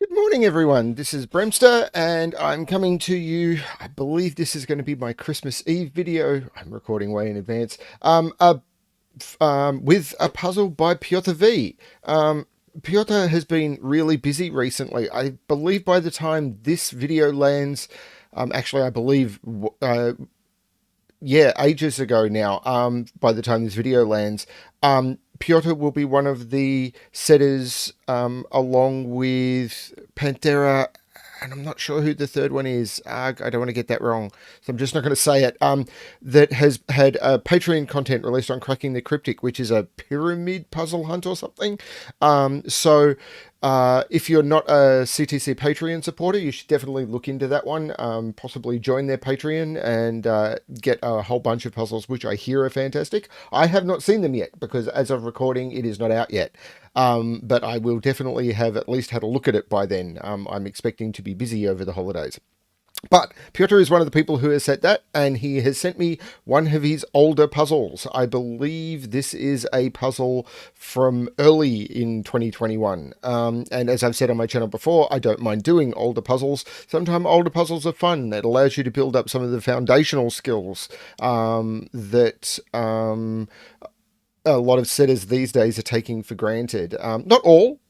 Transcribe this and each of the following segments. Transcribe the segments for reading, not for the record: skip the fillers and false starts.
Good morning, everyone. This is Bremster, and I'm coming to you. I believe this is going to be my Christmas Eve video. I'm recording way in advance. With a puzzle by PjotrV. Piotr has been really busy recently. I believe by the time this video lands, actually, I believe yeah, ages ago now, by the time this video lands, Piotr will be one of the setters, along with Pantera, and I'm not sure who the third one is. I don't want to get that wrong, so I'm just not going to say it. That has had Patreon content released on Cracking the Cryptic, which is a pyramid puzzle hunt or something. If you're not a CTC Patreon supporter, you should definitely look into that one. Possibly join their Patreon and get a whole bunch of puzzles, which I hear are fantastic. I have not seen them yet because, as of recording, it is not out yet. But I will definitely have at least had a look at it by then. I'm expecting to be busy over the holidays. But Piotr is one of the people who has said that, and he has sent me one of his older puzzles. I believe this is a puzzle from early in 2021. And as I've said on my channel before, I don't mind doing older puzzles. Sometimes older puzzles are fun. It allows you to build up some of the foundational skills that a lot of setters these days are taking for granted. Not all,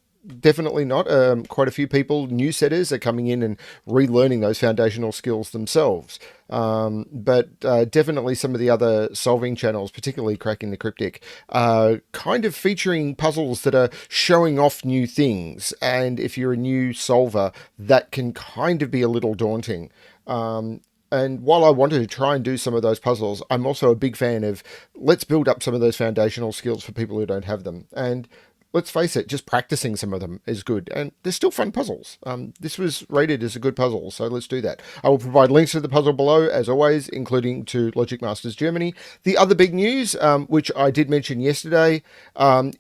definitely not. Quite a few people, new setters, are coming in and relearning those foundational skills themselves. But definitely some of the other solving channels, particularly Cracking the Cryptic, kind of featuring puzzles that are showing off new things. And if you're a new solver, that can kind of be a little daunting. And while I wanted to try and do some of those puzzles, I'm also a big fan of let's build up some of those foundational skills for people who don't have them. And let's face it, just practicing some of them is good. And they're still fun puzzles. This was rated as a good puzzle, so let's do that. I will provide links to the puzzle below, as always, including to Logic Masters Germany. The other big news, which I did mention yesterday,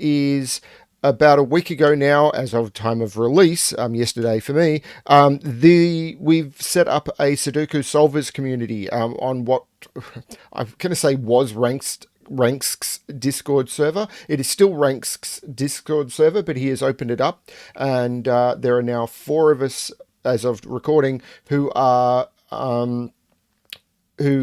is about a week ago now, as of time of release, yesterday for me, we've set up a Sudoku solvers community on what I'm going to say was Ranksk's Discord server. It is still Ranksk's Discord server, but he has opened it up, and there are now 4 of us, as of recording, who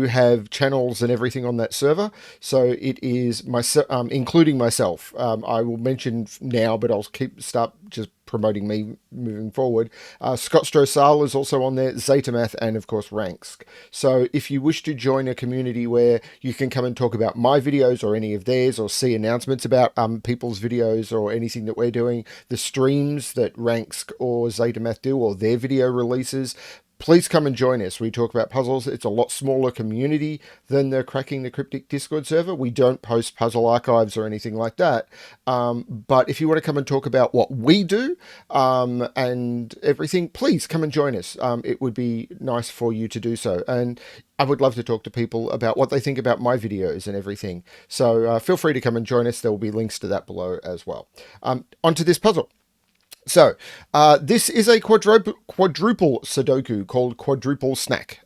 have channels and everything on that server. So it is myself, including myself. I will mention now, but I'll start just promoting me moving forward. Scott Strossal is also on there, Zetamath, and of course Ranksk. So if you wish to join a community where you can come and talk about my videos or any of theirs, or see announcements about people's videos or anything that we're doing, the streams that Ranksk or Zetamath do, or their video releases, please come and join us. We talk about puzzles. It's a lot smaller community than the Cracking the Cryptic Discord server. We don't post puzzle archives or anything like that. But if you want to come and talk about what we do and everything, please come and join us. It would be nice for you to do so. And I would love to talk to people about what they think about my videos and everything. So feel free to come and join us. There will be links to that below as well. Onto this puzzle. So, this is a quadruple Sudoku called Quadruple Snack.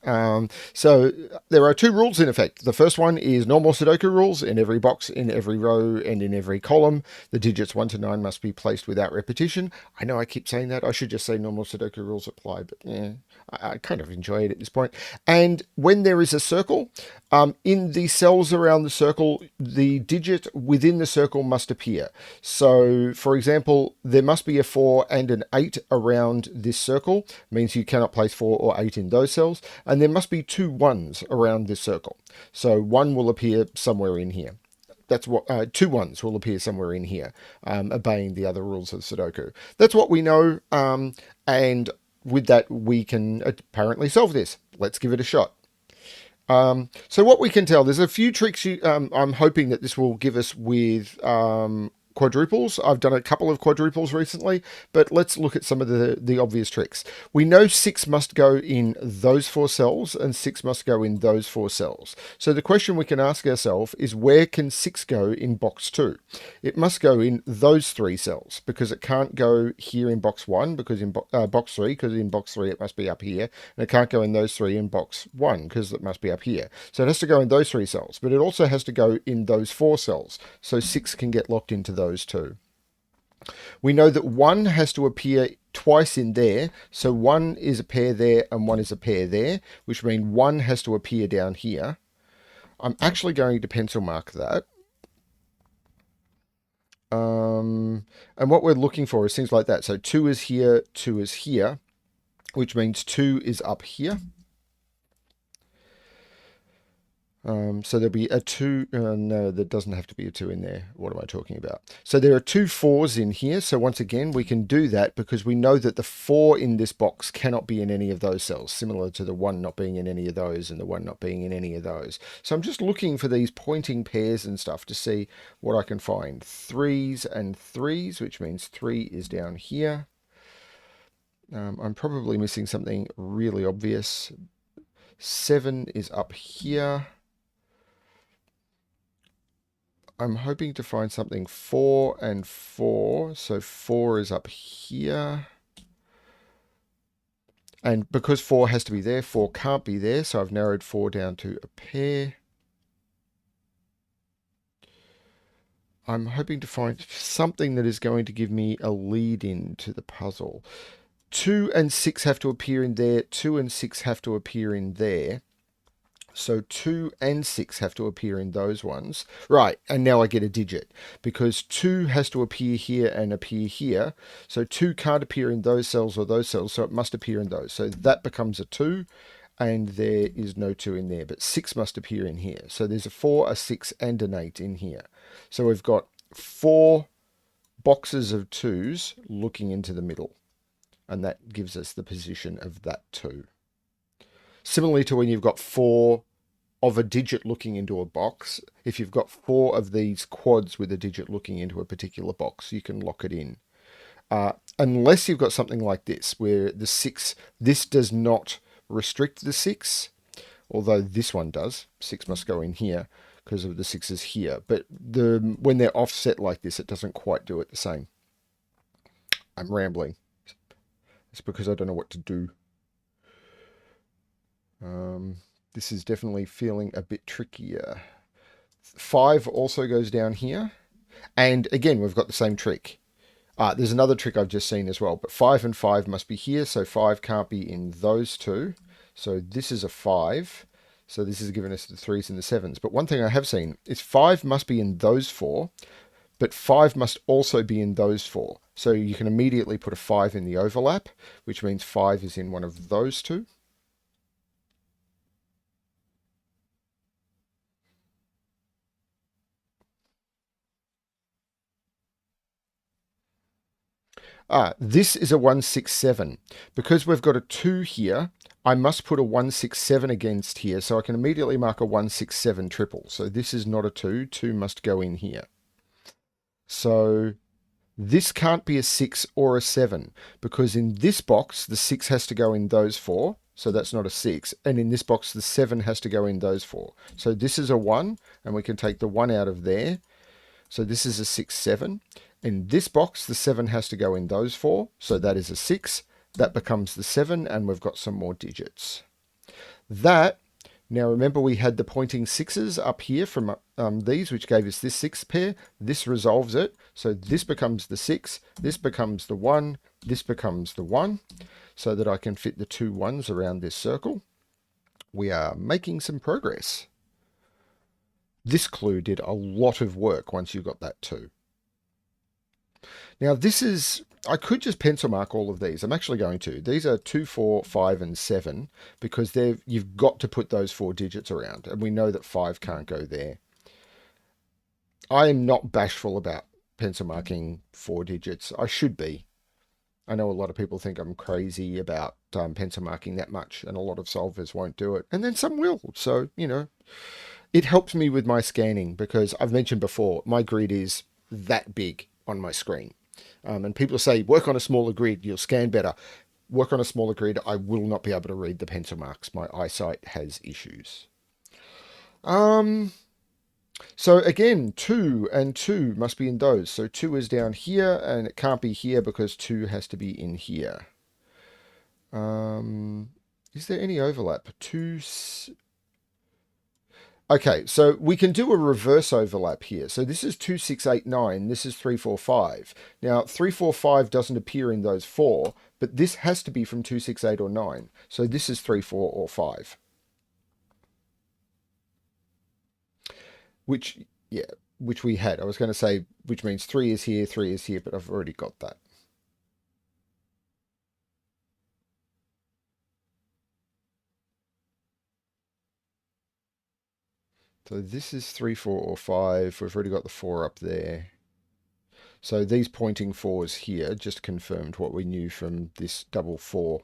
So, there are 2 rules in effect. The first one is normal Sudoku rules. In every box, in every row, and in every column, the digits 1 to 9 must be placed without repetition. I know I keep saying that. I should just say normal Sudoku rules apply, but yeah, I kind of enjoy it at this point. And when there is a circle, in the cells around the circle, the digit within the circle must appear. So, for example, there must be a 4 and an 8 around this circle, means you cannot place 4 or 8 in those cells, and there must be 2 1s around this circle. So 1 will appear somewhere in here. That's what 2 1s will appear somewhere in here, obeying the other rules of Sudoku. That's what we know, and with that we can apparently solve this. Let's give it a shot. So what we can tell, there's a few tricks I'm hoping that this will give us with quadruples. I've done a couple of quadruples recently, but let's look at some of the obvious tricks. We know 6 must go in those 4 cells and 6 must go in those 4 cells. So the question we can ask ourselves is, where can 6 go in box 2? It must go in those 3 cells, because it can't go here in box 1, because in box 3, because in box 3 it must be up here, and it can't go in those 3 in box 1, because it must be up here. So it has to go in those 3 cells, but it also has to go in those 4 cells, so 6 can get locked into those 2. We know that 1 has to appear twice in there. So one is a pair there and one is a pair there, which means one has to appear down here. I'm actually going to pencil mark that. And what we're looking for is things like that. So 2 is here, 2 is here, which means 2 is up here. So there'll be a 2. No, there doesn't have to be a 2 in there. What am I talking about? So there are 2 4s in here. So once again, we can do that because we know that the 4 in this box cannot be in any of those cells, similar to the 1 not being in any of those and the 1 not being in any of those. So I'm just looking for these pointing pairs and stuff to see what I can find. 3s and 3s, which means 3 is down here. I'm probably missing something really obvious. 7 is up here. I'm hoping to find something 4 and 4. So 4 is up here. And because 4 has to be there, 4 can't be there. So I've narrowed 4 down to a pair. I'm hoping to find something that is going to give me a lead in to the puzzle. 2 and 6 have to appear in there. 2 and 6 have to appear in there. So 2 and 6 have to appear in those ones. Right, and now I get a digit because 2 has to appear here and appear here. So 2 can't appear in those cells or those cells, so it must appear in those. So that becomes a 2, and there is no 2 in there, but 6 must appear in here. So there's a 4, a 6, and an 8 in here. So we've got 4 boxes of 2s looking into the middle, and that gives us the position of that 2. Similarly to when you've got 4 of a digit looking into a box, if you've got 4 of these quads with a digit looking into a particular box, you can lock it in. Unless you've got something like this, where the 6, this does not restrict the 6, although this one does. 6 must go in here because of the 6s here. But when they're offset like this, it doesn't quite do it the same. I'm rambling. It's because I don't know what to do. This is definitely feeling a bit trickier. 5 also goes down here. And again, we've got the same trick. There's another trick I've just seen as well. But 5 and 5 must be here. So 5 can't be in those 2. So this is a 5. So this is giving us the 3s and the 7s. But one thing I have seen is 5 must be in those 4. But 5 must also be in those 4. So you can immediately put a 5 in the overlap, which means 5 is in one of those 2. This is a 167. Because we've got a 2 here, I must put a 167 against here, so I can immediately mark a 167 triple. So this is not a 2. 2 must go in here. So this can't be a 6 or a 7, because in this box, the 6 has to go in those 4. So that's not a 6. And in this box, the 7 has to go in those 4. So this is a 1, and we can take the 1 out of there. So this is a 6, 7. In this box, the 7 has to go in those 4. So that is a 6. That becomes the 7, and we've got some more digits. Now remember we had the pointing 6s up here from these, which gave us this 6 pair. This resolves it. So this becomes the 6. This becomes the 1. This becomes the 1. So that I can fit the 2 1s around this circle. We are making some progress. This clue did a lot of work once you got that 2. Now this is, I could just pencil mark all of these. I'm actually going to. These are 2, 4, 5, and 7 because you've got to put those 4 digits around, and we know that 5 can't go there. I am not bashful about pencil marking 4 digits. I should be. I know a lot of people think I'm crazy about pencil marking that much, and a lot of solvers won't do it, and then some will. So, it helps me with my scanning because I've mentioned before, my grid is that big on my screen. And people say, work on a smaller grid, you'll scan better. Work on a smaller grid, I will not be able to read the pencil marks. My eyesight has issues. So again, 2 and 2 must be in those. So 2 is down here, and it can't be here because 2 has to be in here. Is there any overlap? 2... Okay, so we can do a reverse overlap here. So this is 2, 6, 8, 9. This is 3, 4, 5. Now, 3, 4, 5 doesn't appear in those 4, But this has to be from 2, 6, 8, or 9. So this is 3, 4, or 5. Which, yeah, which we had. I was going to say, which means 3 is here, 3 is here, but I've already got that. So this is 3, 4, or 5. We've already got the 4 up there. So these pointing 4s here just confirmed what we knew from this double 4.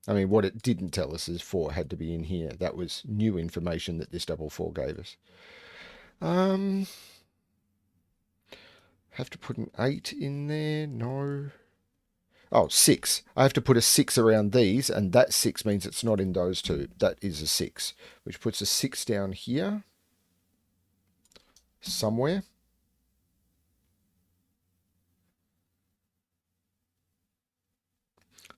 I mean, what it didn't tell us is 4 had to be in here. That was new information that this double 4 gave us. Have to put an 8 in there? No. Oh, 6. I have to put a 6 around these, and that 6 means it's not in those two. That is a 6, which puts a 6 down here somewhere.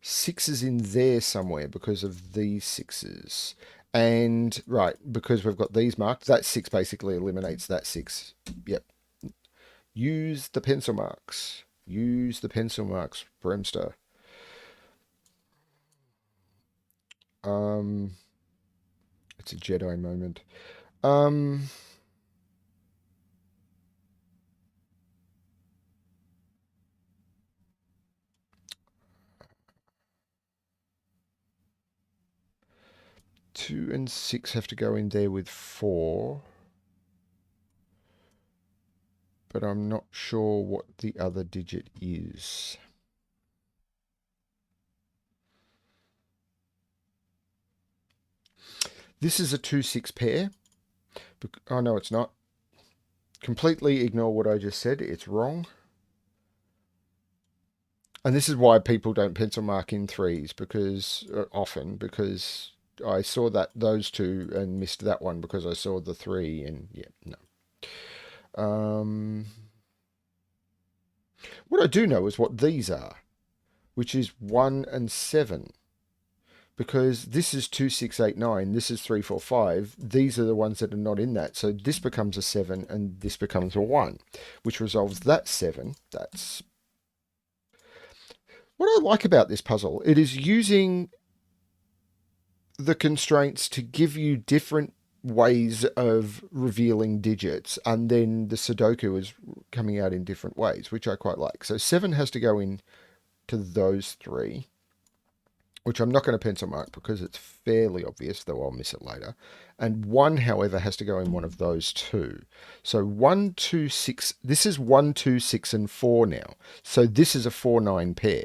Six is in there somewhere because of these 6s. And, right, because we've got these marked, that 6 basically eliminates that 6. Yep. Use the pencil marks. Use the pencil marks, Bremster. It's a Jedi moment. 2 and 6 have to go in there with 4. But I'm not sure what the other digit is. This is a 2-6 pair. Oh, no, it's not. Completely ignore what I just said. It's wrong. And this is why people don't pencil mark in 3s, because often, because I saw those two and missed that one because I saw the 3, and yeah, no. What I do know is what these are, which is 1 and 7. Because this is 2, 6, 8, 9. This is 3, 4, 5. These are the ones that are not in that. So this becomes a 7 and this becomes a 1, which resolves that 7. That's what I like about this puzzle. It is using the constraints to give you different ways of revealing digits, and then the Sudoku is coming out in different ways, which I quite like. So 7 has to go in to those 3, which I'm not going to pencil mark because it's fairly obvious, though I'll miss it later. And 1, however, has to go in one of those 2. So 1, 2, 6. This is 1, 2, 6, and 4 now. So this is a 4, 9 pair.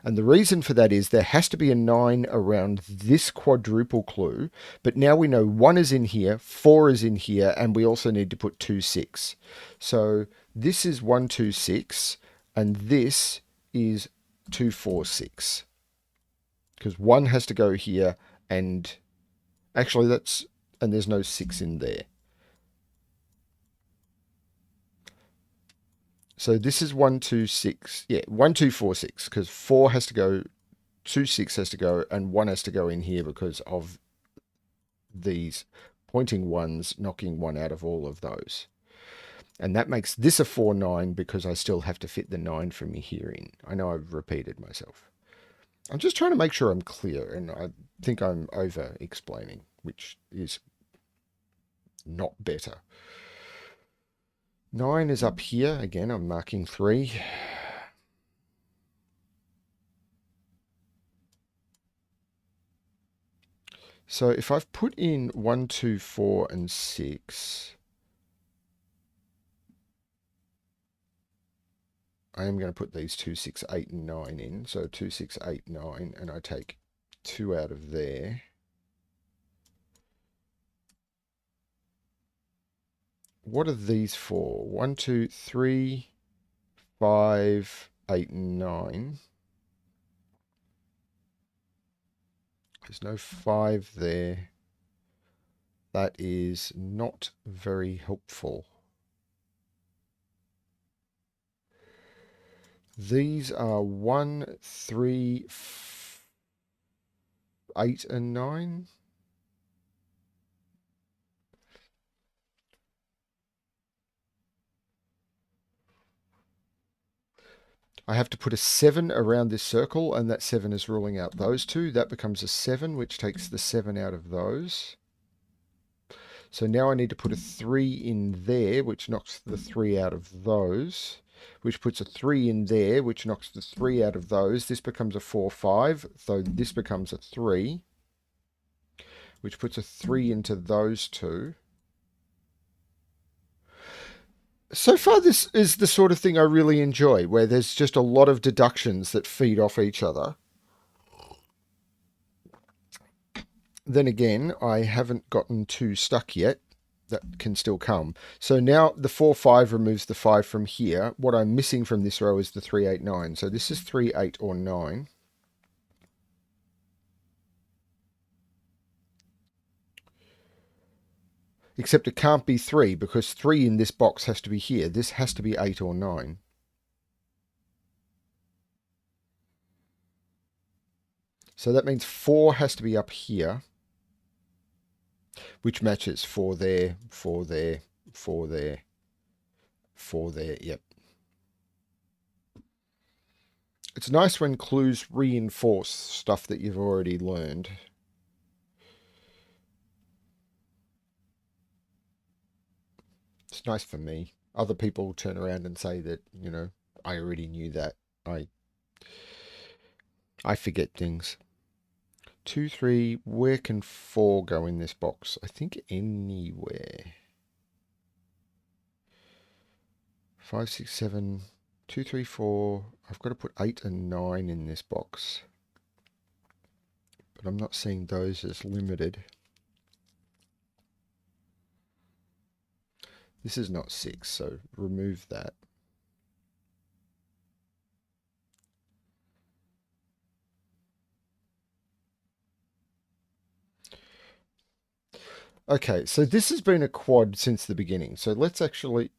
And the reason for that is there has to be a 9 around this quadruple clue. But now we know 1 is in here, 4 is in here, and we also need to put 2, 6. So this is 1, 2, 6, and this is 2, 4, 6. Because 1 has to go here, and actually and there's no 6 in there. So this is 1, 2, 6. Yeah, 1, 2, 4, 6. Because 4 has to go, 2, 6 has to go, and 1 has to go in here because of these pointing 1s knocking 1 out of all of those. And that makes this a 4, 9 because I still have to fit the 9 from here in. I know I've repeated myself. I'm just trying to make sure I'm clear, and I think I'm over explaining, which is not better. 9 is up here. Again, I'm marking 3. So if I've put in 1, 2, 4, and 6, I am going to put these 2, 6, 8, and 9 in. So 2, 6, 8, 9, and I take 2 out of there. What are these for? 1, 2, 3, 5, 8, and 9. There's no 5 there. That is not very helpful. These are 1, 3, 8, and 9. I have to put a 7 around this circle, and that 7 is ruling out those two. That becomes a 7, which takes the 7 out of those. So now I need to put a 3 in there, which knocks the 3 out of those, which puts a 3 in there, which knocks the 3 out of those. This becomes a 4, 5, so this becomes a 3, which puts a 3 into those two. So far, this is the sort of thing I really enjoy, where there's just a lot of deductions that feed off each other. Then again, I haven't gotten too stuck yet. That can still come. So now the 4, 5 removes the 5 from here. What I'm missing from this row is the 3, 8, 9. So this is 3, 8, or 9. Except it can't be 3, because 3 in this box has to be here. This has to be 8 or 9. So that means 4 has to be up here, which matches 4 there, 4 there, 4 there, 4 there. Yep. It's nice when clues reinforce stuff that you've already learned. It's nice for me. Other people turn around and say that, I already knew that. I forget things. 2, 3, where can 4 go in this box? I think anywhere. 5, 6, 7, 2, 3, 4. I've got to put 8 and 9 in this box. But I'm not seeing those as limited. This is not 6, so remove that. Okay, so this has been a quad since the beginning. So let's actually...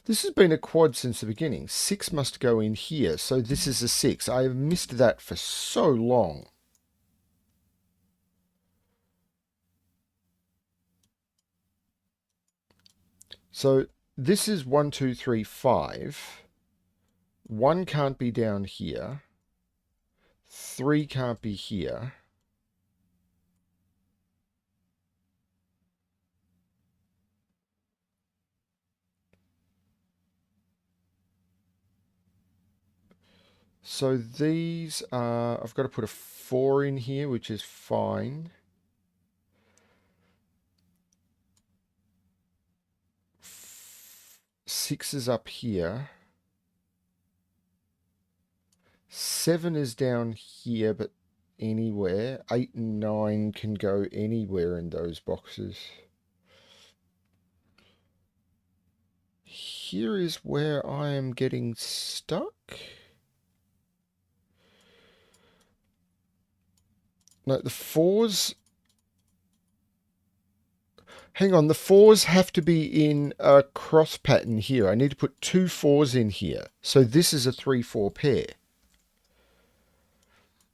This has been a quad since the beginning. 6 must go in here, so this is a 6. I have missed that for so long. So this is 1, 2, 3, 5. 1 can't be down here. 3 can't be here. So these are... I've got to put a 4 in here, which is fine. 6 is up here. 7 is down here, but anywhere. 8 and 9 can go anywhere in those boxes. Here is where I am getting stuck. No, the 4s... Hang on, the 4s have to be in a cross pattern here. I need to put 2 4s in here. So this is a 3, 4 pair.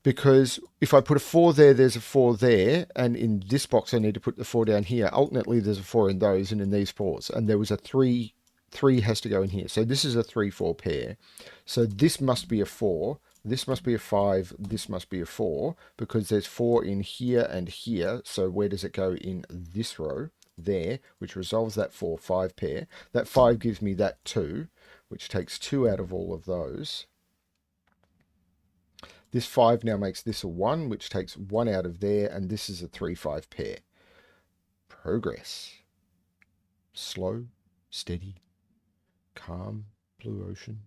Because if I put a 4 there, there's a 4 there. And in this box, I need to put the 4 down here. Ultimately, there's a 4 in those and in these 4s. And there was a 3. 3 has to go in here. So this is a 3, 4 pair. So this must be a 4. This must be a 5. This must be a 4. Because there's 4 in here and here. So where does it go in this row? There, which resolves that 4, 5 pair. That 5 gives me that 2, which takes 2 out of all of those. This 5 now makes this a 1, which takes 1 out of there, and this is a 3, 5 pair. Progress. Slow, steady, calm, blue ocean.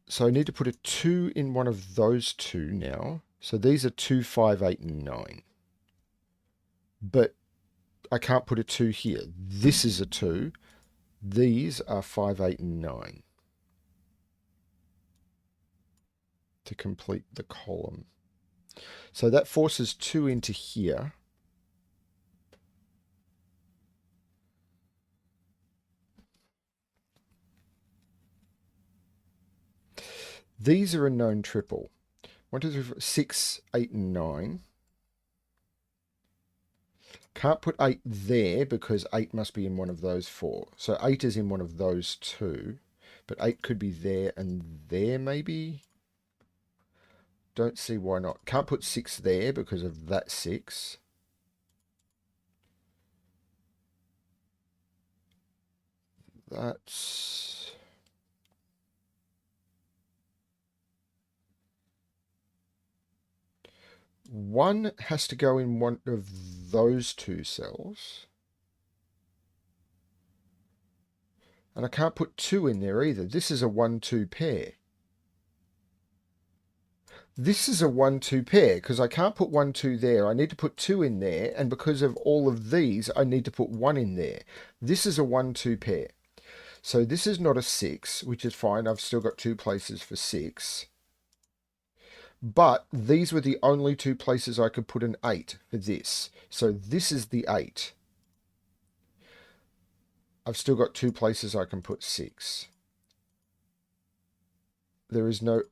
So I need to put a 2 in one of those two now. So these are 2, 5, 8, and 9. But I can't put a 2 here. This is a 2. These are 5, 8, and 9 to complete the column. So that forces 2 into here. These are a known triple. 1, 2, 3, 4, 6, 8, and 9. Can't put 8 there because 8 must be in one of those 4. So 8 is in one of those 2. But 8 could be there and there maybe. Don't see why not. Can't put 6 there because of that 6. That's... One has to go in one of those 2 cells. And I can't put 2 in there either. This is a 1-2 pair. This is a 1-2 pair because I can't put 1-2 there. I need to put 2 in there. And because of all of these, I need to put 1 in there. This is a 1-2 pair. So this is not a 6, which is fine. I've still got 2 places for 6. But these were the only 2 places I could put an 8 for this. So this is the 8. I've still got 2 places I can put 6. There is no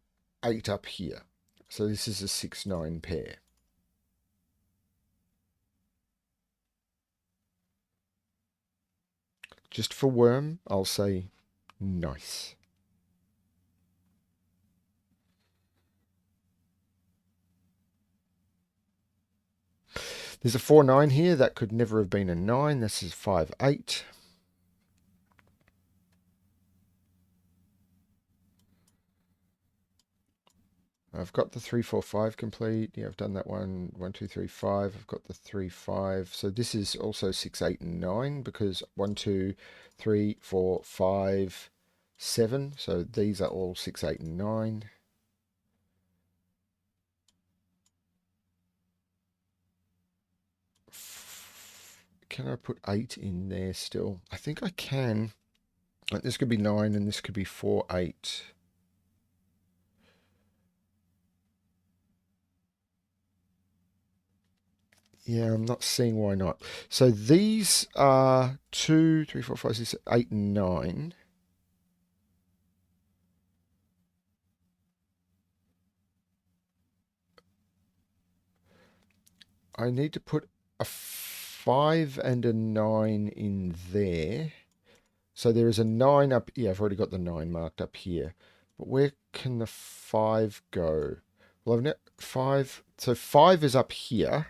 8 up here. So this is a 6-9 pair. Just for worm, I'll say nice. There's a 4-9 here. That could never have been a 9. This is 5-8. I've got the 3-4-5 complete. Yeah, I've done that one. 1, 2, 3, 5. I've got the 3, 5. So this is also 6, 8, and 9 because 1, 2, 3, 4, 5, 7. So these are all 6, 8, and 9. Can I put 8 in there still? I think I can. This could be 9 and this could be 4, 8. Yeah, I'm not seeing why not. So these are 2, 3, 4, 5, 6, 8, and 9. I need to put a 5 and a 9 in there. So there is a 9 up. Yeah, I've already got the 9 marked up here. But where can the 5 go? Well, I've 5. So 5 is up here.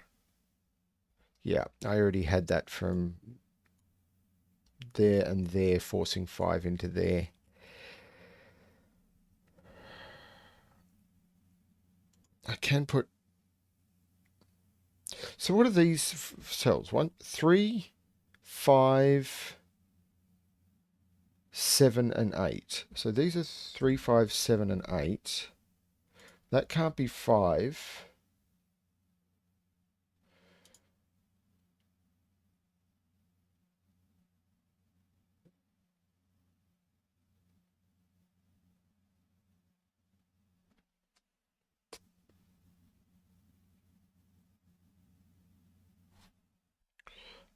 Yeah, I already had that from there and there, forcing 5 into there. I can put... So what are these cells? 1, 3, 5, 7, and 8. So these are 3, 5, 7, and 8. That can't be 5.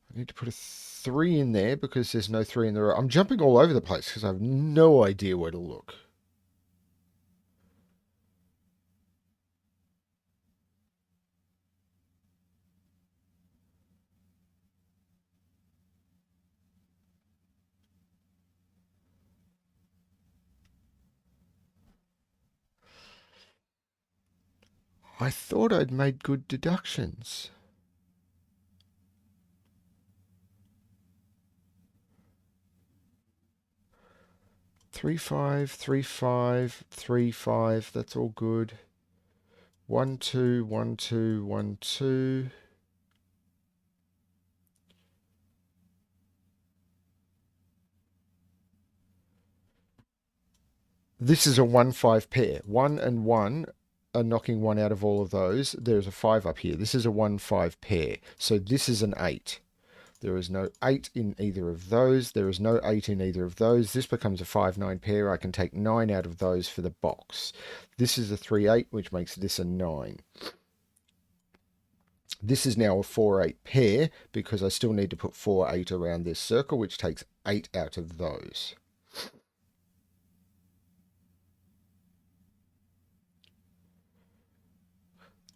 I need to put a 3 in there because there's no 3 in the row. I'm jumping all over the place because I have no idea where to look. I thought I'd made good deductions. 3, 5, 3, 5, 3, 5. That's all good. 1, 2, 1, 2, 1, 2. This is a 1-5 pair. 1 and 1 are knocking 1 out of all of those. There's a 5 up here. This is a 1-5 pair. So this is an 8. There is no 8 in either of those. There is no 8 in either of those. This becomes a 5-9 pair. I can take 9 out of those for the box. This is a 3-8, which makes this a 9. This is now a 4-8 pair because I still need to put 4-8 around this circle, which takes 8 out of those.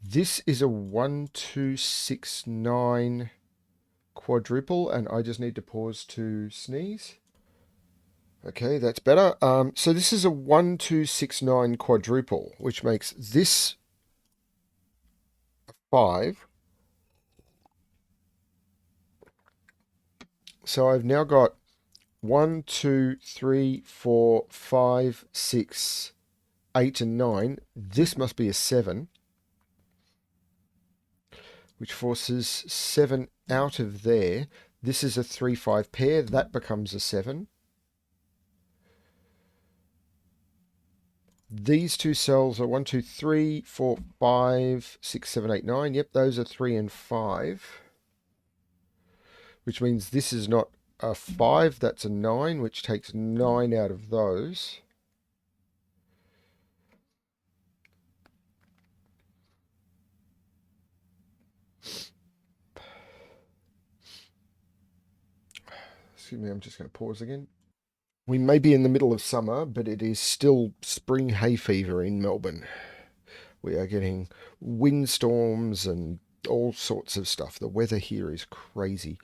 This is a 1, 2, 6, 9 quadruple, and I just need to pause to sneeze. Okay, that's better. So this is a 1269 quadruple, which makes this 5. So I've now got 1, 2, 3, 4, 5, 6, 8, and 9. This must be a 7, which forces 7 out of there. This is a 3, 5 pair. That becomes a 7. These two cells are 1, 2, 3, 4, 5, 6, 7, 8, 9. Yep, those are 3 and 5. Which means this is not a 5, that's a 9, which takes 9 out of those. Excuse me, I'm just going to pause again. We may be in the middle of summer, but it is still spring hay fever in Melbourne. We are getting windstorms and all sorts of stuff. The weather here is crazy.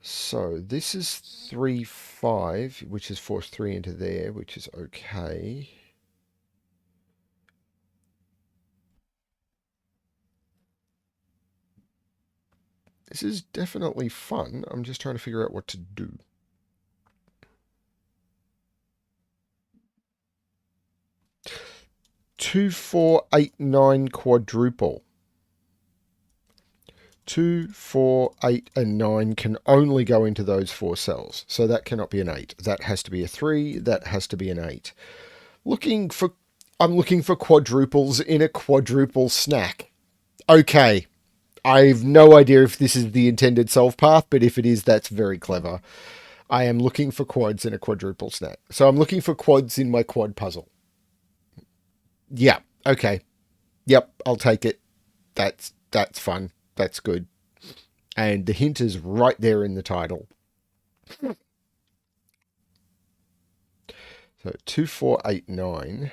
So this is 3, 5, which has forced 3 into there, which is okay. This is definitely fun. I'm just trying to figure out what to do. 2, 4, 8, 9 quadruple. 2, 4, 8, and 9 can only go into those 4 cells. So that cannot be an 8. That has to be a 3. That has to be an 8. I'm looking for quadruples in a quadruple snack. Okay. I've no idea if this is the intended solve path, but if it is, that's very clever. I am looking for quads in a quadruple snack. So I'm looking for quads in my quad puzzle. Yeah. Okay. Yep. I'll take it. That's fun. That's good. And the hint is right there in the title. So 2, 4, 8, 9.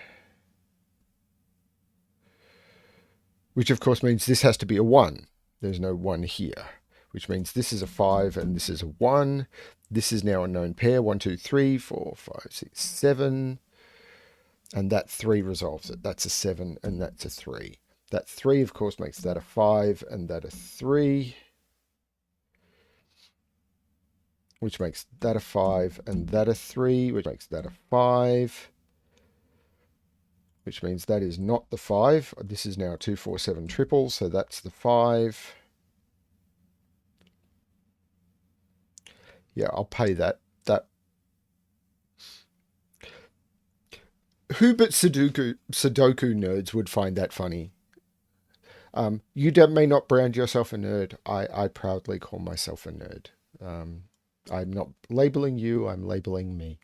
Which of course means this has to be a 1. There's no 1 here. Which means this is a 5 and this is a 1. This is now a known pair. 1, 2, 3, 4, 5, 6, 7. And that 3 resolves it. That's a 7 and that's a 3. That 3, of course, makes that a 5 and that a 3. Which makes that a 5 and that a 3. Which makes that a 5. Which means that is not the 5. This is now 2, 4, 7 triple. So that's the 5. Yeah, I'll pay that. Who but Sudoku nerds would find that funny? You may not brand yourself a nerd. I proudly call myself a nerd. I'm not labeling you, I'm labeling me.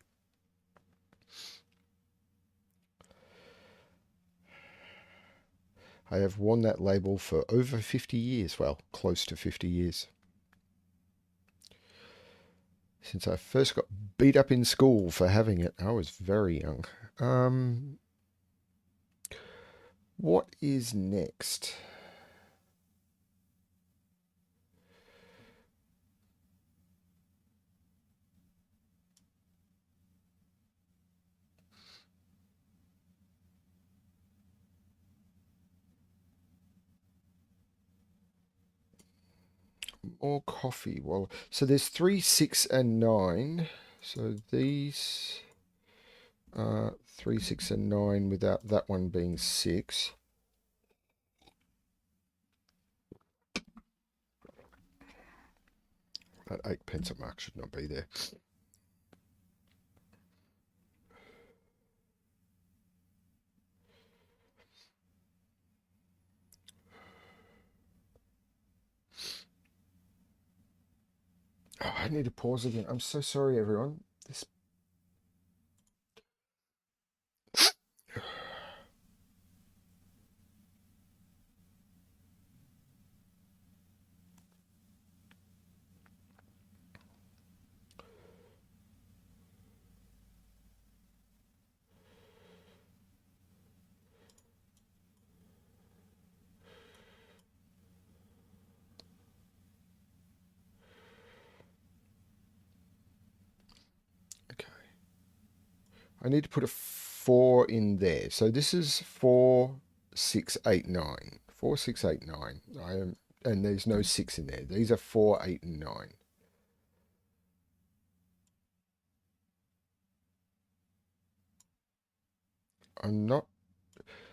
I have worn that label for over 50 years. Well, close to 50 years. Since I first got beat up in school for having it, I was very young. What is next? More coffee. Well, so there's 3, 6, and 9. So these are 3, 6, and 9 without that one being 6. That 8 pence a mark should not be there. Oh, I need to pause again. I'm so sorry, everyone. This I need to put a 4 in there. So this is 4, 6, 8, 9. 4, 6, 8, 9. And there's no 6 in there. These are 4, 8, and 9. I'm not.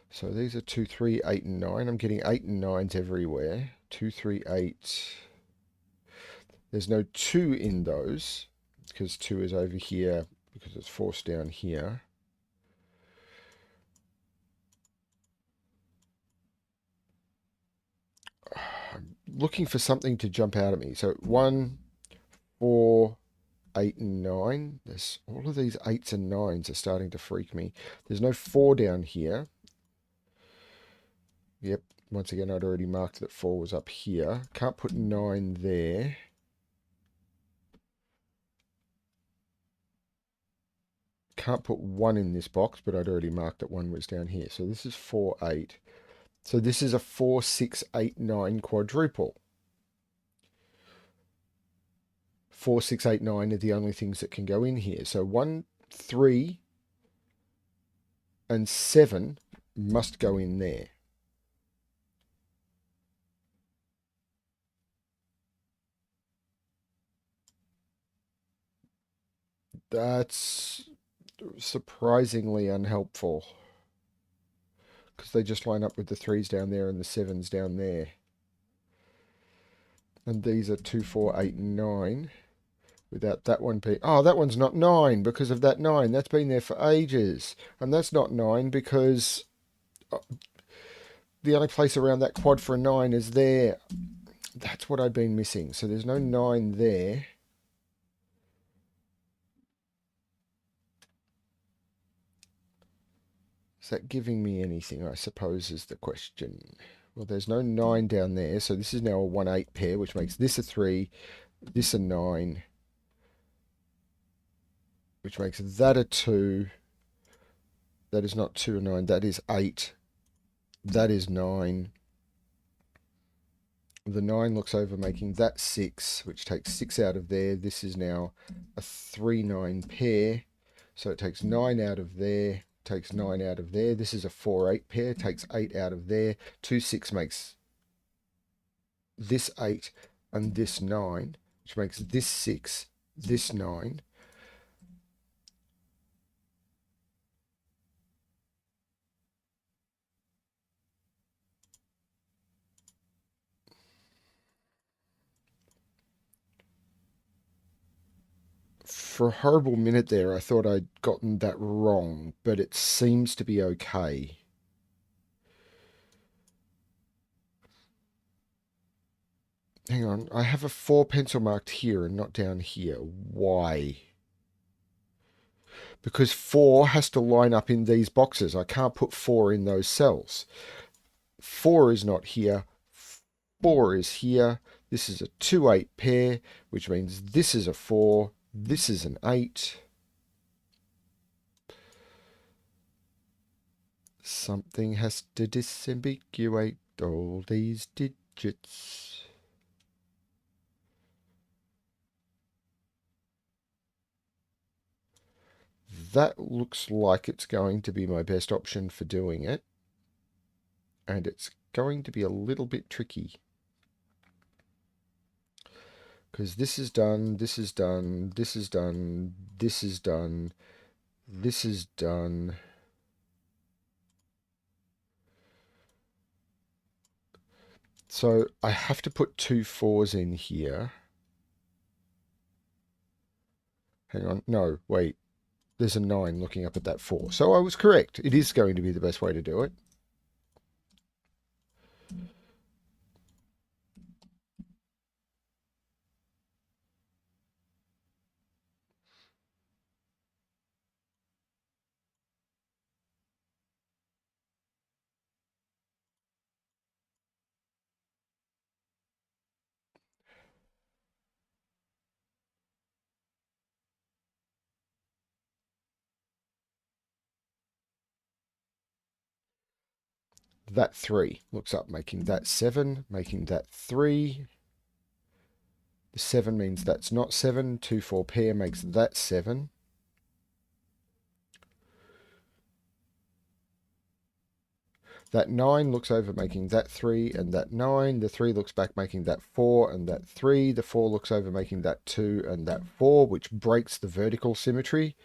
So these are 2, 3, 8, and 9. I'm getting 8 and 9s everywhere. 2, 3, 8. There's no 2 in those because 2 is over here because it's forced down here. I'm looking for something to jump out at me. So 1, 4, 8, and 9. There's all of these 8s and 9s are starting to freak me. There's no 4 down here. Yep, once again, I'd already marked that 4 was up here. Can't put 9 there. Can't put 1 in this box, but I'd already marked that 1 was down here. So this is 4, 8. So this is a 4, 6, 8, 9 quadruple. 4, 6, 8, 9 are the only things that can go in here. So 1, 3, and 7 must go in there. That's surprisingly unhelpful because they just line up with the 3s down there and the 7s down there. And these are 2, 4, 8, and 9 without that one being... Oh, that one's not 9 because of that 9. That's been there for ages. And that's not 9 because the only place around that quad for a 9 is there. That's what I'd been missing. So there's no 9 there. Is that giving me anything, I suppose, is the question. Well, there's no 9 down there, so this is now a 1-8 pair, which makes this a 3, this a 9, which makes that a 2. That is not 2 or 9, that is 8. That is 9. The 9 looks over, making that 6, which takes 6 out of there. This is now a 3-9 pair, so it takes 9 out of there. Takes 9 out of there. This is a 4-8 pair, takes 8 out of there. 2, 6 makes this 8 and this 9, which makes this 6, this 9. For a horrible minute there, I thought I'd gotten that wrong, but it seems to be okay. Hang on, I have a 4 pencil marked here and not down here. Why? Because 4 has to line up in these boxes. I can't put 4 in those cells. 4 is not here. 4 is here. This is a 2-8 pair, which means this is a 4. This is an 8. Something has to disambiguate all these digits. That looks like it's going to be my best option for doing it. And it's going to be a little bit tricky. Because this is done, this is done, this is done, this is done, this is done. So I have to put 2 4s in here. Hang on, no, wait. There's a 9 looking up at that 4. So I was correct. It is going to be the best way to do it. That 3 looks up, making that 7, making that 3. The 7 means that's not 7. 2 4 pair makes that 7. That 9 looks over making that 3 and that 9. The 3 looks back making that 4 and that 3. The 4 looks over making that 2 and that 4, which breaks the vertical symmetry.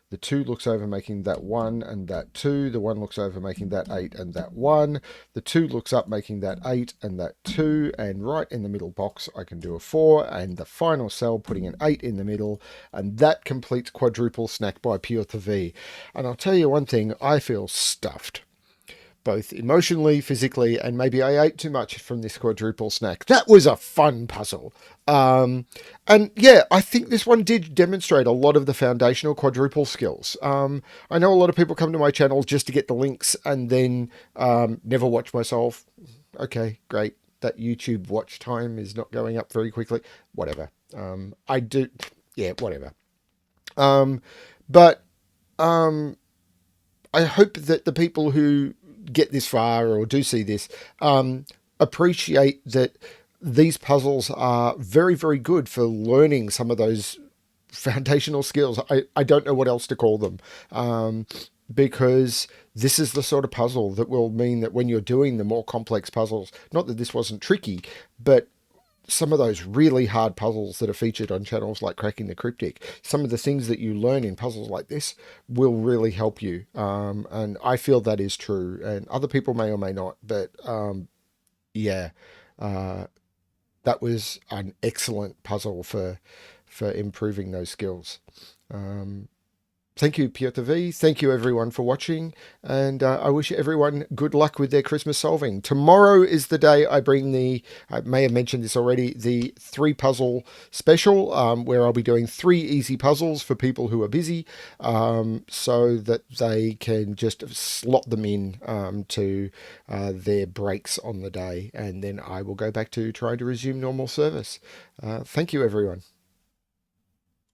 The 2 looks over making that 1 and that 2. The 1 looks over making that 8 and that 1. The 2 looks up making that 8 and that 2. And right in the middle box, I can do a 4. And the final cell, putting an 8 in the middle. And that completes Quadruple Snack by PjotrV. And I'll tell you one thing, I feel stuffed, both emotionally, physically, and maybe I ate too much from this quadruple snack. That was a fun puzzle. And yeah, I think this one did demonstrate a lot of the foundational quadruple skills. I know a lot of people come to my channel just to get the links and then never watch myself. Okay, great. That YouTube watch time is not going up very quickly. Whatever. I do. Yeah, whatever. But I hope that the people who get this far or do see this appreciate that these puzzles are very, very good for learning some of those foundational skills. I don't know what else to call them, because this is the sort of puzzle that will mean that when you're doing the more complex puzzles, not that this wasn't tricky, but some of those really hard puzzles that are featured on channels like Cracking the Cryptic, some of the things that you learn in puzzles like this will really help you. And I feel that is true, and other people may or may not, but yeah, that was an excellent puzzle for improving those skills. Thank you, PjotrV. Thank you, everyone, for watching. And I wish everyone good luck with their Christmas solving. Tomorrow is the day I bring I may have mentioned this already, the 3 puzzle special, where I'll be doing 3 easy puzzles for people who are busy, so that they can just slot them in to their breaks on the day. And then I will go back to trying to resume normal service. Thank you, everyone.